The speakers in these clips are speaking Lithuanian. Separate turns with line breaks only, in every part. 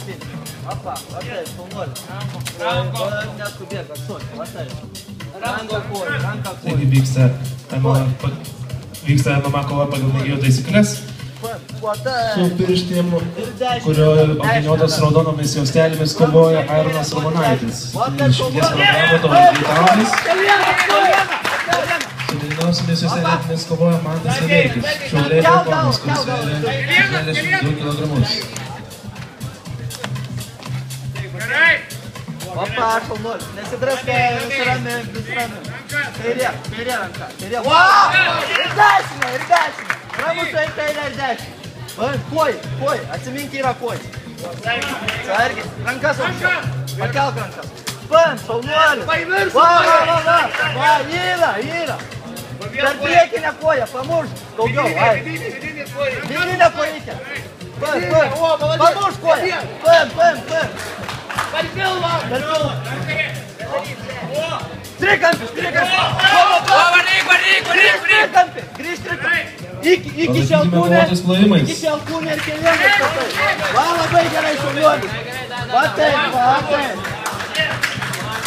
finish. Apa, taip, šaunuolis. Neskubėk, atsuok, va taip. Ranka koja.
Taigi vyksta MMA kova pagal mėgėjų taisyklės. Su pirštėm, kurio apginiotos raudonomis juostelėmis kovoja Aironas Ramonaitis. 20 kg tauragės taurais. Su mėlynosiomis juostelėmis kovoja Mantas Leverkis. Šiaulė Balkonas, kuris sveria 62 kg.
Opa, šaunuolis. Nesidraskai, nusiramink. Kairė ranka. Ir dešinė. Ramus į kairę ir dešinę. Koj, atsimink yra koj. Sargiai, rankas aukščiau. Pakelk rankas. Pam, šaunuolis. Va, yra. Per priekinę koją, pamušk. Daugiau, ai. Vidinę kojykę. Pamušk koją. Pam. Per pilvą. Trikampis. Trikampis. Grįžt trikampis. Iki šelkūnė ir kelionės patai. Va, labai gerai šaunuolis. Va taip.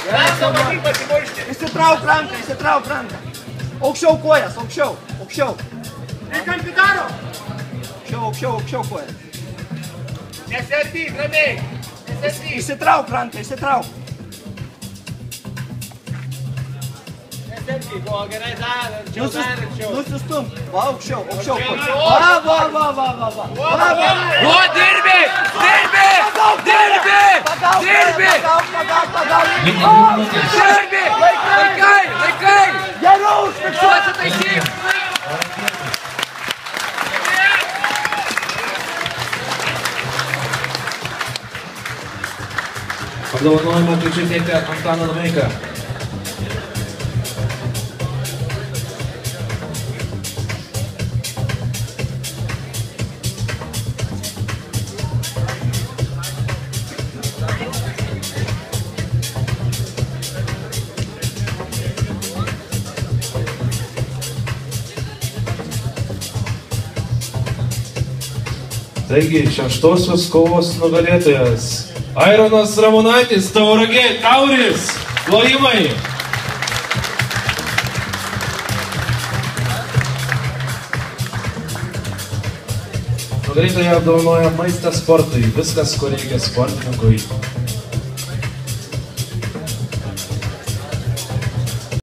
Gerai šaunuolis. Įsitrauk ranką. Aukščiau kojas, aukščiau.
Trikampį daro.
Aukščiau kojas.
Nesiardyk, ramiai.
Įsitrauk ranką.
Buvo gerai dar, arčiau.
Nusistum. Va, aukščiau. Va.
O, dirbi! Laikai!
Geriau užfiksuoti
taisyk!
Apdovanojimą kviečiu teikti Antaną Domeiką. Taigi, šeštosios kovos nugalėtojas Aironas Ramonaitis, Tauragė tauris, plojimai. Nugalėtoją apdovanoja maistą sportui, viskas, ko reikia sportininkui.